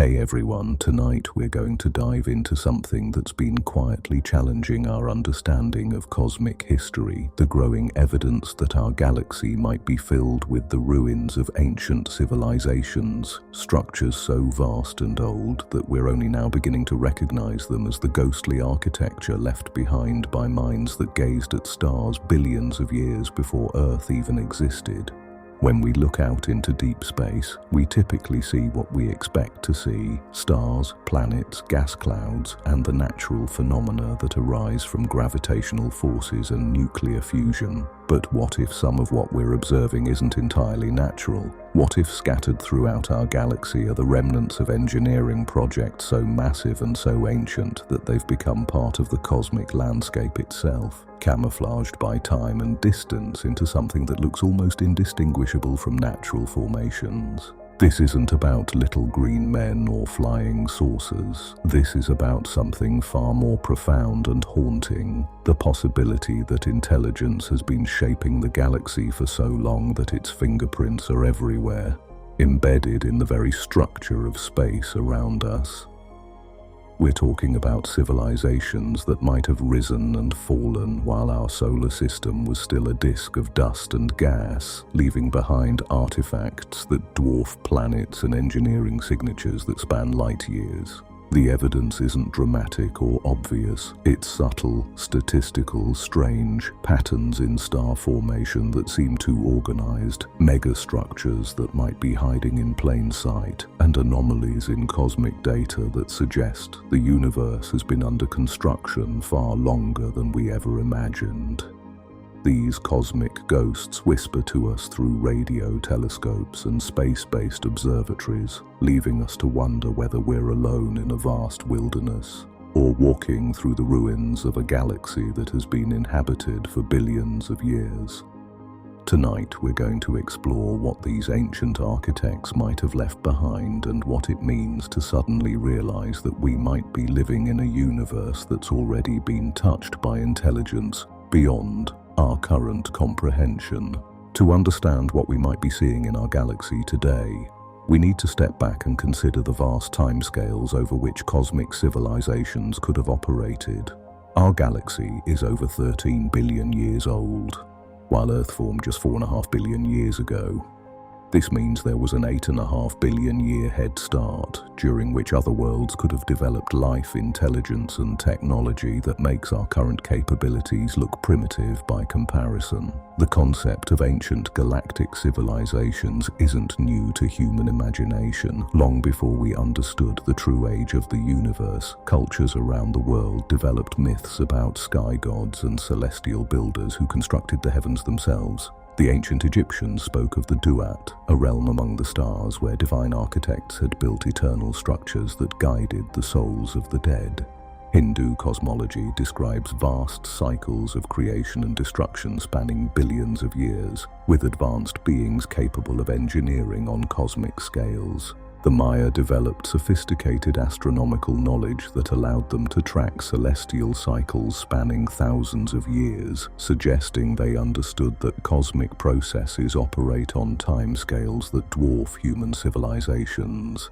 Hey everyone, tonight we're going to dive into something that's been quietly challenging our understanding of cosmic history, the growing evidence that our galaxy might be filled with the ruins of ancient civilizations, structures so vast and old that we're only now beginning to recognize them as the ghostly architecture left behind by minds that gazed at stars billions of years before Earth even existed. When we look out into deep space, we typically see what we expect to see: stars, planets, gas clouds, and the natural phenomena that arise from gravitational forces and nuclear fusion. But what if some of what we're observing isn't entirely natural? What if scattered throughout our galaxy are the remnants of engineering projects so massive and so ancient that they've become part of the cosmic landscape itself, camouflaged by time and distance into something that looks almost indistinguishable from natural formations? This isn't about little green men or flying saucers. This is about something far more profound and haunting: the possibility that intelligence has been shaping the galaxy for so long that its fingerprints are everywhere, embedded in the very structure of space around us. We're talking about civilizations that might have risen and fallen while our solar system was still a disk of dust and gas, leaving behind artifacts that dwarf planets and engineering signatures that span light years. The evidence isn't dramatic or obvious. It's subtle, statistical, strange, patterns in star formation that seem too organized, megastructures that might be hiding in plain sight, and anomalies in cosmic data that suggest the universe has been under construction far longer than we ever imagined. These cosmic ghosts whisper to us through radio telescopes and space-based observatories, leaving us to wonder whether we're alone in a vast wilderness, or walking through the ruins of a galaxy that has been inhabited for billions of years. Tonight we're going to explore what these ancient architects might have left behind and what it means to suddenly realize that we might be living in a universe that's already been touched by intelligence beyond our current comprehension. To understand what we might be seeing in our galaxy today, we need to step back and consider the vast timescales over which cosmic civilizations could have operated. Our galaxy is over 13 billion years old, while Earth formed just 4.5 billion years ago. This means there was an 8.5 billion year head start, during which other worlds could have developed life, intelligence, and technology that makes our current capabilities look primitive by comparison. The concept of ancient galactic civilizations isn't new to human imagination. Long before we understood the true age of the universe, cultures around the world developed myths about sky gods and celestial builders who constructed the heavens themselves. The ancient Egyptians spoke of the Duat, a realm among the stars where divine architects had built eternal structures that guided the souls of the dead. Hindu cosmology describes vast cycles of creation and destruction spanning billions of years, with advanced beings capable of engineering on cosmic scales. The Maya developed sophisticated astronomical knowledge that allowed them to track celestial cycles spanning thousands of years, suggesting they understood that cosmic processes operate on timescales that dwarf human civilizations.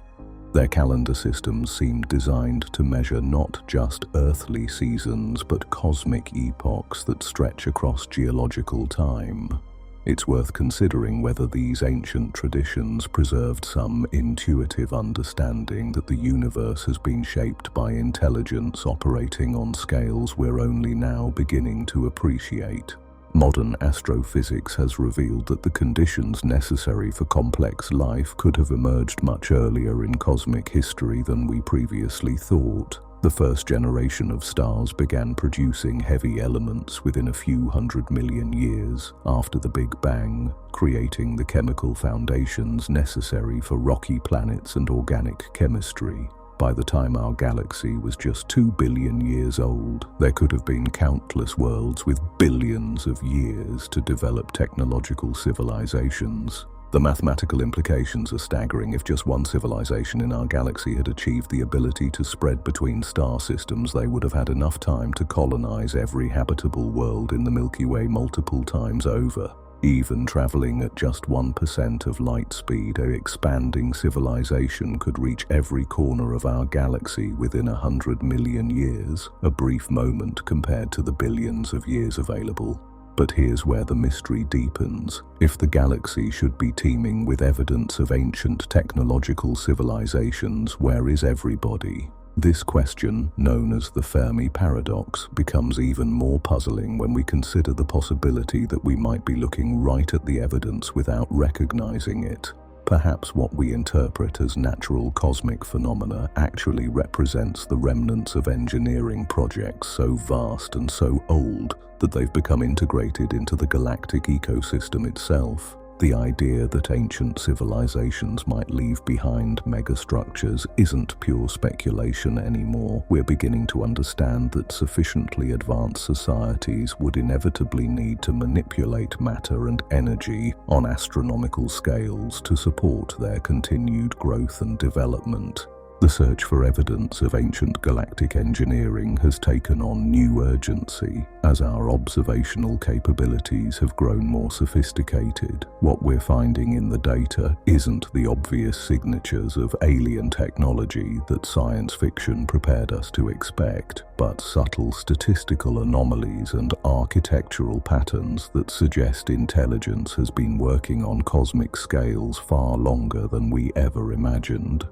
Their calendar systems seemed designed to measure not just earthly seasons, but cosmic epochs that stretch across geological time. It's worth considering whether these ancient traditions preserved some intuitive understanding that the universe has been shaped by intelligence operating on scales we're only now beginning to appreciate. Modern astrophysics has revealed that the conditions necessary for complex life could have emerged much earlier in cosmic history than we previously thought. The first generation of stars began producing heavy elements within a few 100 million years after the Big Bang, creating the chemical foundations necessary for rocky planets and organic chemistry. By the time our galaxy was just 2 billion years old, there could have been countless worlds with billions of years to develop technological civilizations. The mathematical implications are staggering. If just one civilization in our galaxy had achieved the ability to spread between star systems, they would have had enough time to colonize every habitable world in the Milky Way multiple times over. Even traveling at just 1% of light speed, an expanding civilization could reach every corner of our galaxy within 100 million years, a brief moment compared to the billions of years available. But here's where the mystery deepens. If the galaxy should be teeming with evidence of ancient technological civilizations, where is everybody? This question, known as the Fermi paradox, becomes even more puzzling when we consider the possibility that we might be looking right at the evidence without recognizing it. Perhaps what we interpret as natural cosmic phenomena actually represents the remnants of engineering projects so vast and so old that they've become integrated into the galactic ecosystem itself. The idea that ancient civilizations might leave behind megastructures isn't pure speculation anymore. We're beginning to understand that sufficiently advanced societies would inevitably need to manipulate matter and energy on astronomical scales to support their continued growth and development. The search for evidence of ancient galactic engineering has taken on new urgency as our observational capabilities have grown more sophisticated. What we're finding in the data isn't the obvious signatures of alien technology that science fiction prepared us to expect, but subtle statistical anomalies and architectural patterns that suggest intelligence has been working on cosmic scales far longer than we ever imagined.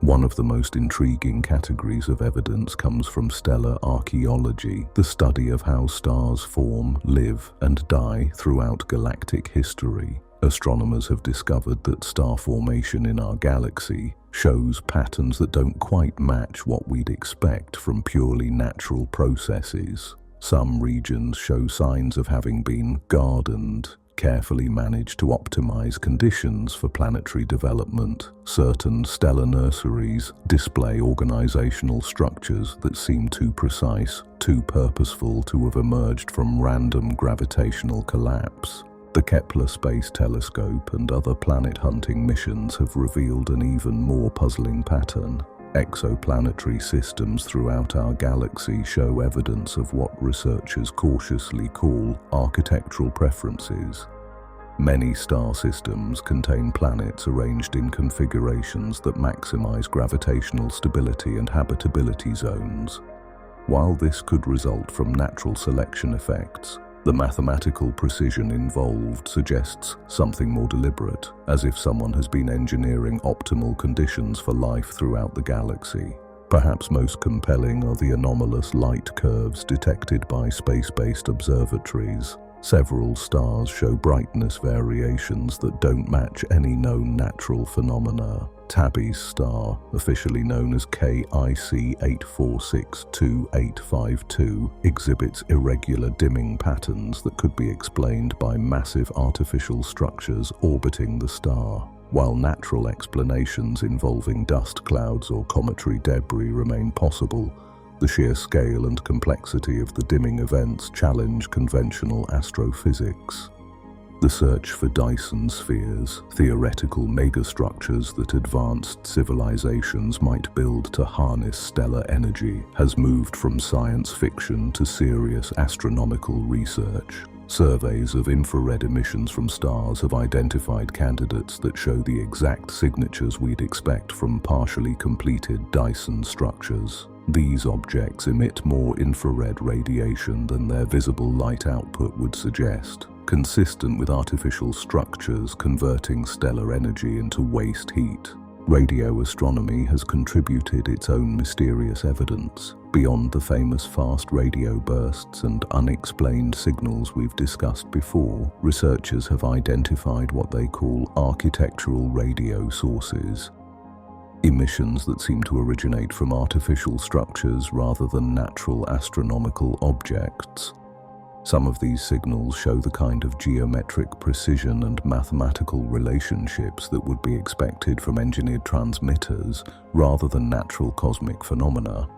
One of the most intriguing categories of evidence comes from stellar archaeology, the study of how stars form, live, and die throughout galactic history. Astronomers have discovered that star formation in our galaxy shows patterns that don't quite match what we'd expect from purely natural processes. Some regions show signs of having been gardened, carefully managed to optimize conditions for planetary development. Certain stellar nurseries display organizational structures that seem too precise, too purposeful to have emerged from random gravitational collapse. The Kepler Space Telescope and other planet-hunting missions have revealed an even more puzzling pattern. Exoplanetary systems throughout our galaxy show evidence of what researchers cautiously call architectural preferences. Many star systems contain planets arranged in configurations that maximize gravitational stability and habitability zones. While this could result from natural selection effects, the mathematical precision involved suggests something more deliberate, as if someone has been engineering optimal conditions for life throughout the galaxy. Perhaps most compelling are the anomalous light curves detected by space-based observatories. Several stars show brightness variations that don't match any known natural phenomena. Tabby's star, officially known as KIC 8462852, exhibits irregular dimming patterns that could be explained by massive artificial structures orbiting the star. While natural explanations involving dust clouds or cometary debris remain possible, the sheer scale and complexity of the dimming events challenge conventional astrophysics. The search for Dyson spheres, theoretical megastructures that advanced civilizations might build to harness stellar energy, has moved from science fiction to serious astronomical research. Surveys of infrared emissions from stars have identified candidates that show the exact signatures we'd expect from partially completed Dyson structures. These objects emit more infrared radiation than their visible light output would suggest, consistent with artificial structures converting stellar energy into waste heat. Radio astronomy has contributed its own mysterious evidence. Beyond the famous fast radio bursts and unexplained signals we've discussed before, researchers have identified what they call architectural radio sources. Emissions that seem to originate from artificial structures rather than natural astronomical objects. Some of these signals show the kind of geometric precision and mathematical relationships that would be expected from engineered transmitters rather than natural cosmic phenomena.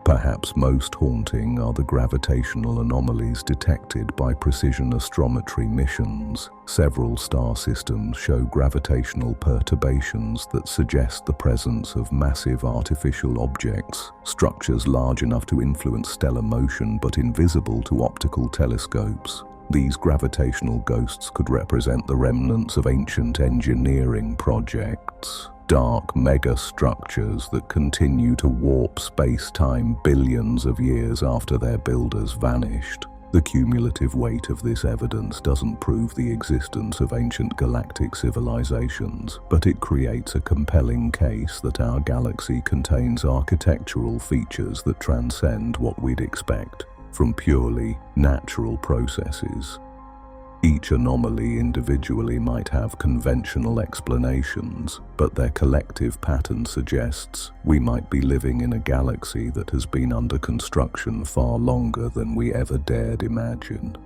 Perhaps most haunting are the gravitational anomalies detected by precision astrometry missions. Several star systems show gravitational perturbations that suggest the presence of massive artificial objects, structures large enough to influence stellar motion but invisible to optical telescopes. These gravitational ghosts could represent the remnants of ancient engineering projects, dark megastructures that continue to warp space-time billions of years after their builders vanished. The cumulative weight of this evidence doesn't prove the existence of ancient galactic civilizations, but it creates a compelling case that our galaxy contains architectural features that transcend what we'd expect from purely natural processes. Each anomaly individually might have conventional explanations, but their collective pattern suggests we might be living in a galaxy that has been under construction far longer than we ever dared imagine.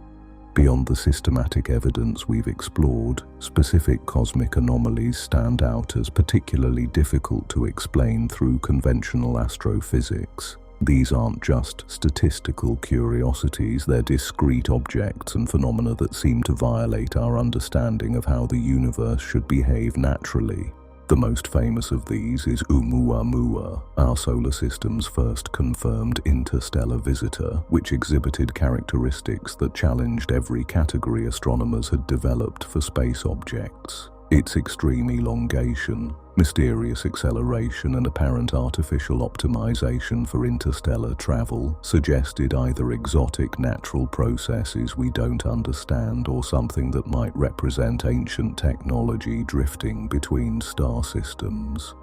Beyond the systematic evidence we've explored, specific cosmic anomalies stand out as particularly difficult to explain through conventional astrophysics. These aren't just statistical curiosities, they're discrete objects and phenomena that seem to violate our understanding of how the universe should behave naturally. The most famous of these is Oumuamua, our solar system's first confirmed interstellar visitor, which exhibited characteristics that challenged every category astronomers had developed for space objects. Its extreme elongation, mysterious acceleration, and apparent artificial optimization for interstellar travel suggested either exotic natural processes we don't understand or something that might represent ancient technology drifting between star systems.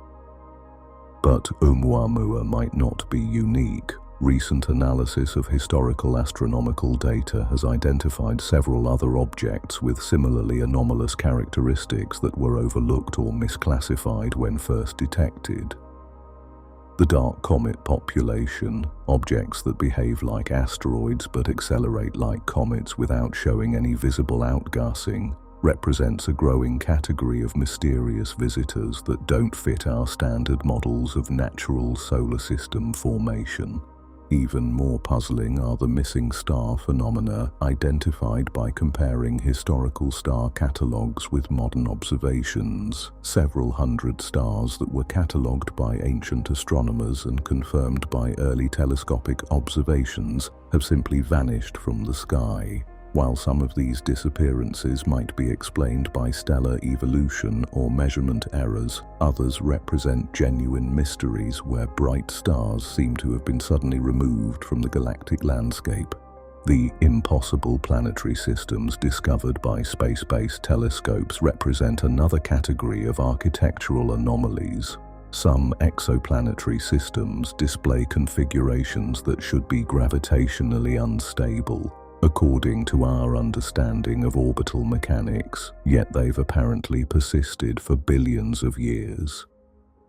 But Oumuamua might not be unique. Recent analysis of historical astronomical data has identified several other objects with similarly anomalous characteristics that were overlooked or misclassified when first detected. The dark comet population, objects that behave like asteroids but accelerate like comets without showing any visible outgassing, represents a growing category of mysterious visitors that don't fit our standard models of natural solar system formation. Even more puzzling are the missing star phenomena identified by comparing historical star catalogues with modern observations. Several hundred stars that were catalogued by ancient astronomers and confirmed by early telescopic observations have simply vanished from the sky. While some of these disappearances might be explained by stellar evolution or measurement errors, others represent genuine mysteries where bright stars seem to have been suddenly removed from the galactic landscape. The impossible planetary systems discovered by space-based telescopes represent another category of architectural anomalies. Some exoplanetary systems display configurations that should be gravitationally unstable, according to our understanding of orbital mechanics, yet they've apparently persisted for billions of years.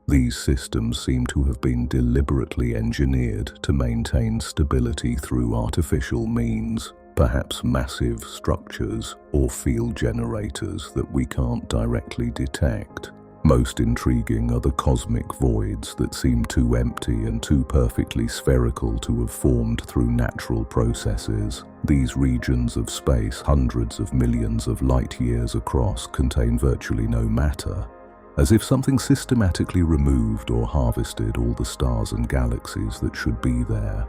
These systems seem to have been deliberately engineered to maintain stability through artificial means, perhaps massive structures or field generators that we can't directly detect. Most intriguing are the cosmic voids that seem too empty and too perfectly spherical to have formed through natural processes. These regions of space, hundreds of millions of light years across, contain virtually no matter, as if something systematically removed or harvested all the stars and galaxies that should be there.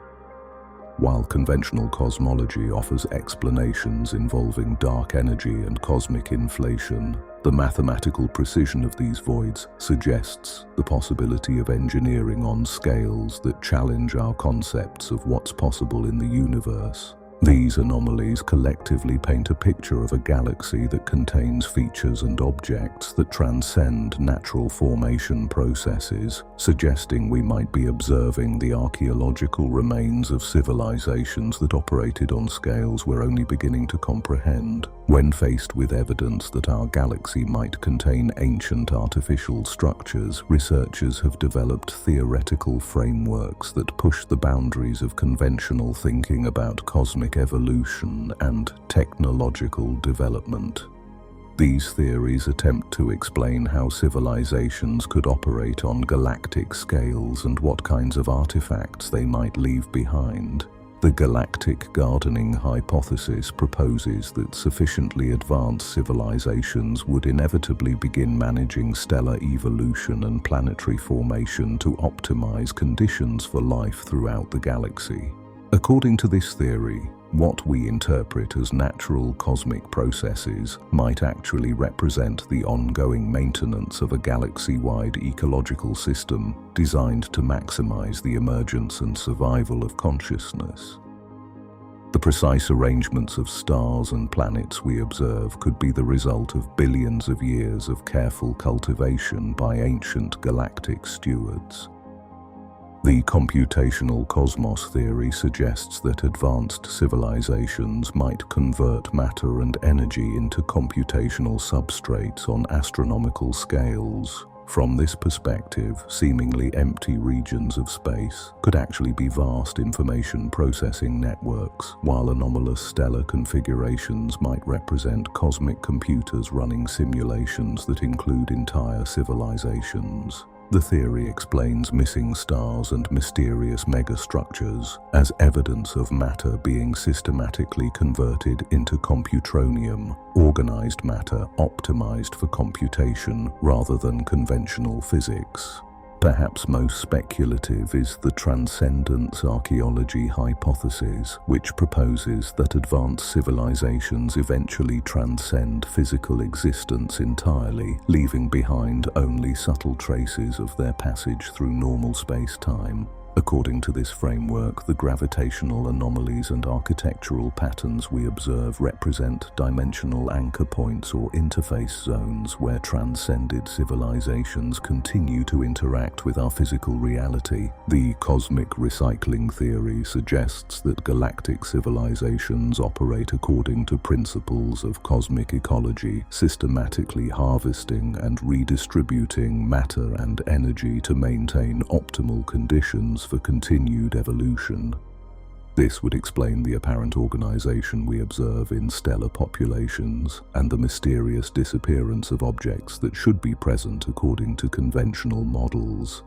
While conventional cosmology offers explanations involving dark energy and cosmic inflation, the mathematical precision of these voids suggests the possibility of engineering on scales that challenge our concepts of what's possible in the universe. These anomalies collectively paint a picture of a galaxy that contains features and objects that transcend natural formation processes, suggesting we might be observing the archaeological remains of civilizations that operated on scales we're only beginning to comprehend. When faced with evidence that our galaxy might contain ancient artificial structures, researchers have developed theoretical frameworks that push the boundaries of conventional thinking about cosmic evolution and technological development. These theories attempt to explain how civilizations could operate on galactic scales and what kinds of artifacts they might leave behind. The galactic gardening hypothesis proposes that sufficiently advanced civilizations would inevitably begin managing stellar evolution and planetary formation to optimize conditions for life throughout the galaxy. According to this theory, What we interpret as natural cosmic processes might actually represent the ongoing maintenance of a galaxy-wide ecological system designed to maximize the emergence and survival of consciousness. The precise arrangements of stars and planets we observe could be the result of billions of years of careful cultivation by ancient galactic stewards. The computational cosmos theory suggests that advanced civilizations might convert matter and energy into computational substrates on astronomical scales. From this perspective, seemingly empty regions of space could actually be vast information processing networks, while anomalous stellar configurations might represent cosmic computers running simulations that include entire civilizations. The theory explains missing stars and mysterious megastructures as evidence of matter being systematically converted into computronium, organized matter optimized for computation rather than conventional physics. Perhaps most speculative is the transcendence archaeology hypothesis, which proposes that advanced civilizations eventually transcend physical existence entirely, leaving behind only subtle traces of their passage through normal space-time. According to this framework, the gravitational anomalies and architectural patterns we observe represent dimensional anchor points or interface zones where transcended civilizations continue to interact with our physical reality. The cosmic recycling theory suggests that galactic civilizations operate according to principles of cosmic ecology, systematically harvesting and redistributing matter and energy to maintain optimal conditions for continued evolution. This would explain the apparent organization we observe in stellar populations and the mysterious disappearance of objects that should be present according to conventional models.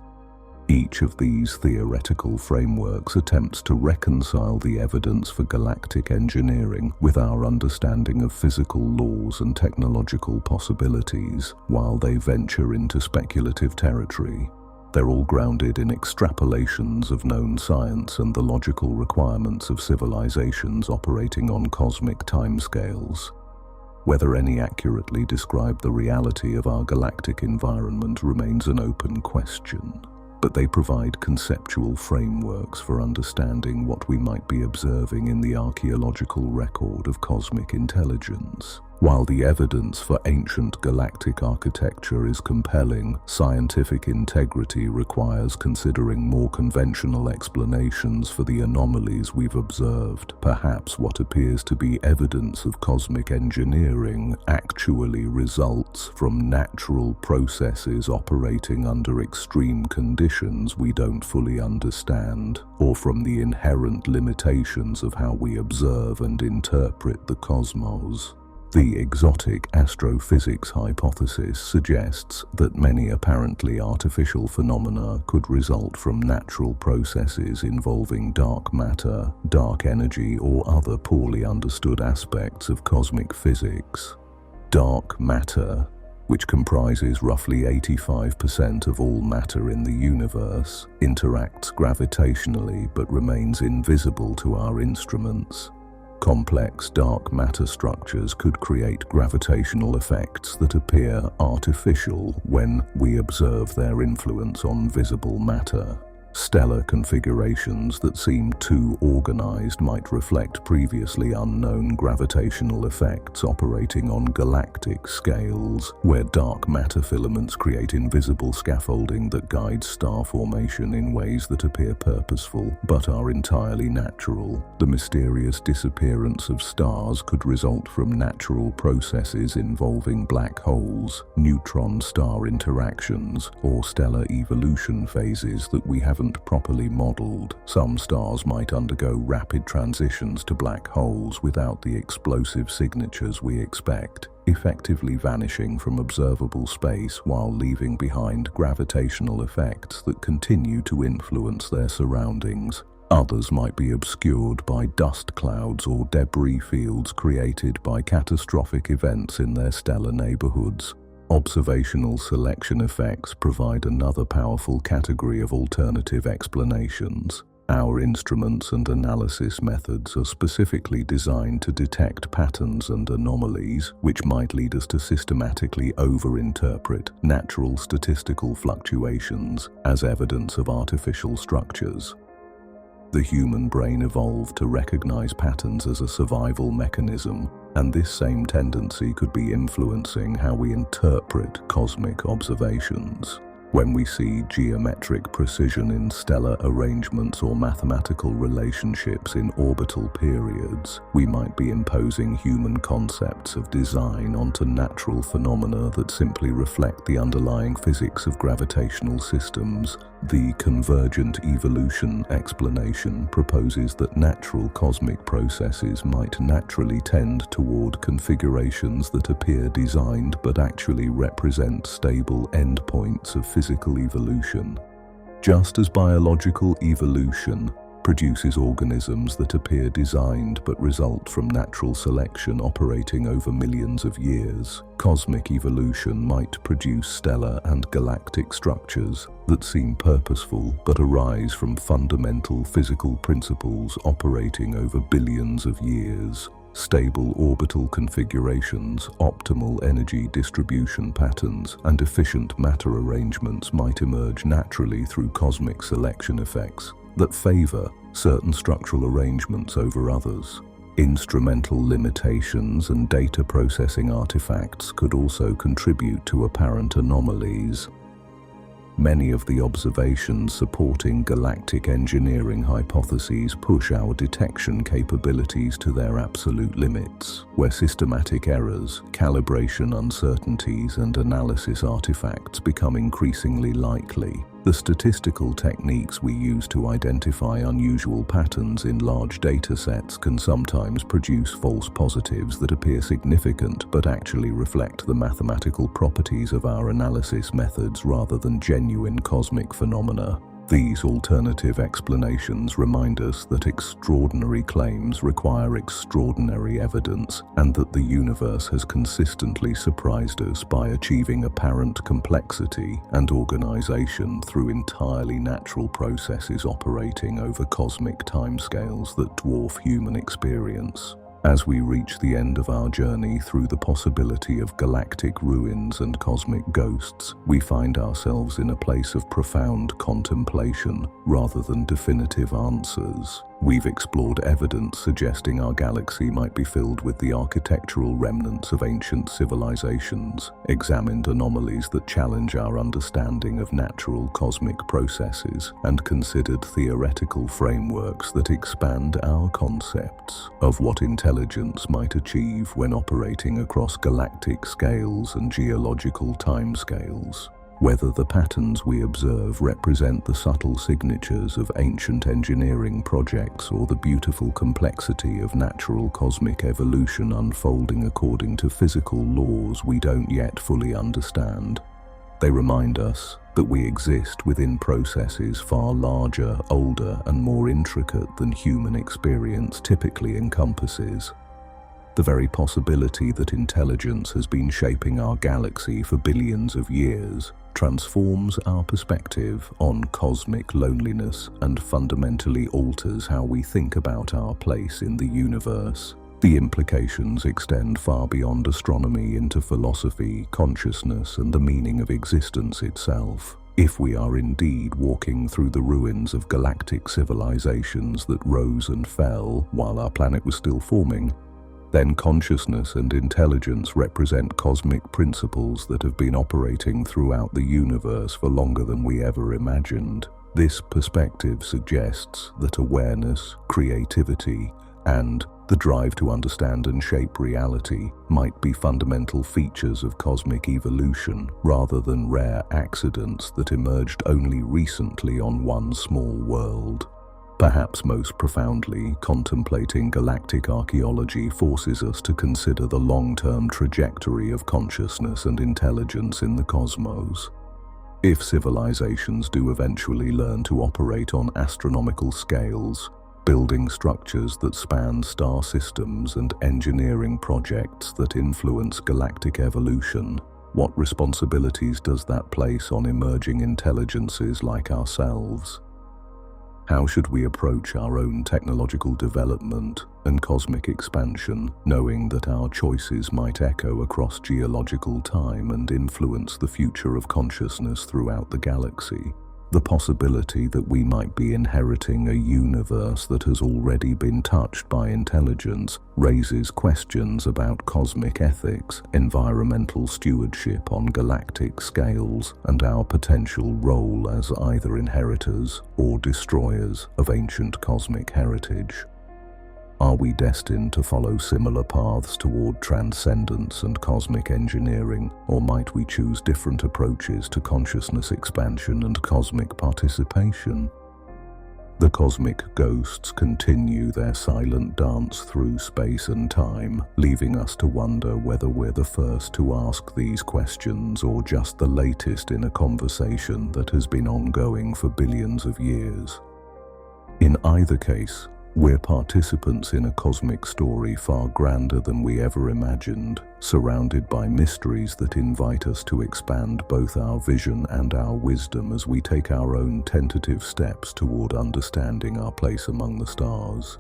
Each of these theoretical frameworks attempts to reconcile the evidence for galactic engineering with our understanding of physical laws and technological possibilities, while they venture into speculative territory. They're all grounded in extrapolations of known science and the logical requirements of civilizations operating on cosmic timescales. Whether any accurately describe the reality of our galactic environment remains an open question, but they provide conceptual frameworks for understanding what we might be observing in the archaeological record of cosmic intelligence. While the evidence for ancient galactic architecture is compelling, scientific integrity requires considering more conventional explanations for the anomalies we've observed. Perhaps what appears to be evidence of cosmic engineering actually results from natural processes operating under extreme conditions we don't fully understand, or from the inherent limitations of how we observe and interpret the cosmos. The exotic astrophysics hypothesis suggests that many apparently artificial phenomena could result from natural processes involving dark matter, dark energy, or other poorly understood aspects of cosmic physics. Dark matter, which comprises roughly 85% of all matter in the universe, interacts gravitationally but remains invisible to our instruments. Complex dark matter structures could create gravitational effects that appear artificial when we observe their influence on visible matter. Stellar configurations that seem too organized might reflect previously unknown gravitational effects operating on galactic scales, where dark matter filaments create invisible scaffolding that guides star formation in ways that appear purposeful but are entirely natural. The mysterious disappearance of stars could result from natural processes involving black holes, neutron-star interactions, or stellar evolution phases that we haven't properly modeled. Some stars might undergo rapid transitions to black holes without the explosive signatures we expect, effectively vanishing from observable space while leaving behind gravitational effects that continue to influence their surroundings. Others might be obscured by dust clouds or debris fields created by catastrophic events in their stellar neighborhoods. Observational selection effects provide another powerful category of alternative explanations. Our instruments and analysis methods are specifically designed to detect patterns and anomalies, which might lead us to systematically overinterpret natural statistical fluctuations as evidence of artificial structures. The human brain evolved to recognize patterns as a survival mechanism, and this same tendency could be influencing how we interpret cosmic observations. When we see geometric precision in stellar arrangements or mathematical relationships in orbital periods, we might be imposing human concepts of design onto natural phenomena that simply reflect the underlying physics of gravitational systems. The convergent evolution explanation proposes that natural cosmic processes might naturally tend toward configurations that appear designed but actually represent stable endpoints of physical evolution. Just as biological evolution produces organisms that appear designed but result from natural selection operating over millions of years, cosmic evolution might produce stellar and galactic structures that seem purposeful but arise from fundamental physical principles operating over billions of years. Stable orbital configurations, optimal energy distribution patterns, and efficient matter arrangements might emerge naturally through cosmic selection effects that favor certain structural arrangements over others. Instrumental limitations and data processing artifacts could also contribute to apparent anomalies. Many of the observations supporting galactic engineering hypotheses push our detection capabilities to their absolute limits, where systematic errors, calibration uncertainties, and analysis artifacts become increasingly likely. The statistical techniques we use to identify unusual patterns in large data sets can sometimes produce false positives that appear significant but actually reflect the mathematical properties of our analysis methods rather than genuine cosmic phenomena. These alternative explanations remind us that extraordinary claims require extraordinary evidence, and that the universe has consistently surprised us by achieving apparent complexity and organization through entirely natural processes operating over cosmic timescales that dwarf human experience. As we reach the end of our journey through the possibility of galactic ruins and cosmic ghosts, we find ourselves in a place of profound contemplation rather than definitive answers. We've explored evidence suggesting our galaxy might be filled with the architectural remnants of ancient civilizations, examined anomalies that challenge our understanding of natural cosmic processes, and considered theoretical frameworks that expand our concepts of what intelligence might achieve when operating across galactic scales and geological timescales. Whether the patterns we observe represent the subtle signatures of ancient engineering projects or the beautiful complexity of natural cosmic evolution unfolding according to physical laws we don't yet fully understand, they remind us that we exist within processes far larger, older, and more intricate than human experience typically encompasses. The very possibility that intelligence has been shaping our galaxy for billions of years transforms our perspective on cosmic loneliness and fundamentally alters how we think about our place in the universe. The implications extend far beyond astronomy into philosophy, consciousness, and the meaning of existence itself. If we are indeed walking through the ruins of galactic civilizations that rose and fell while our planet was still forming, then consciousness and intelligence represent cosmic principles that have been operating throughout the universe for longer than we ever imagined. This perspective suggests that awareness, creativity, and the drive to understand and shape reality might be fundamental features of cosmic evolution rather than rare accidents that emerged only recently on one small world. Perhaps most profoundly, contemplating galactic archaeology forces us to consider the long-term trajectory of consciousness and intelligence in the cosmos. If civilizations do eventually learn to operate on astronomical scales, building structures that span star systems and engineering projects that influence galactic evolution, what responsibilities does that place on emerging intelligences like ourselves? How should we approach our own technological development and cosmic expansion, knowing that our choices might echo across geological time and influence the future of consciousness throughout the galaxy? The possibility that we might be inheriting a universe that has already been touched by intelligence raises questions about cosmic ethics, environmental stewardship on galactic scales, and our potential role as either inheritors or destroyers of ancient cosmic heritage. Are we destined to follow similar paths toward transcendence and cosmic engineering, or might we choose different approaches to consciousness expansion and cosmic participation? The cosmic ghosts continue their silent dance through space and time, leaving us to wonder whether we're the first to ask these questions or just the latest in a conversation that has been ongoing for billions of years. In either case, we're participants in a cosmic story far grander than we ever imagined, surrounded by mysteries that invite us to expand both our vision and our wisdom as we take our own tentative steps toward understanding our place among the stars.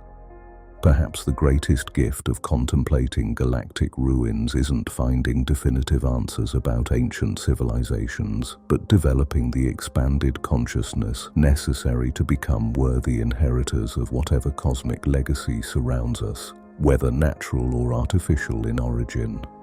Perhaps the greatest gift of contemplating galactic ruins isn't finding definitive answers about ancient civilizations, but developing the expanded consciousness necessary to become worthy inheritors of whatever cosmic legacy surrounds us, whether natural or artificial in origin.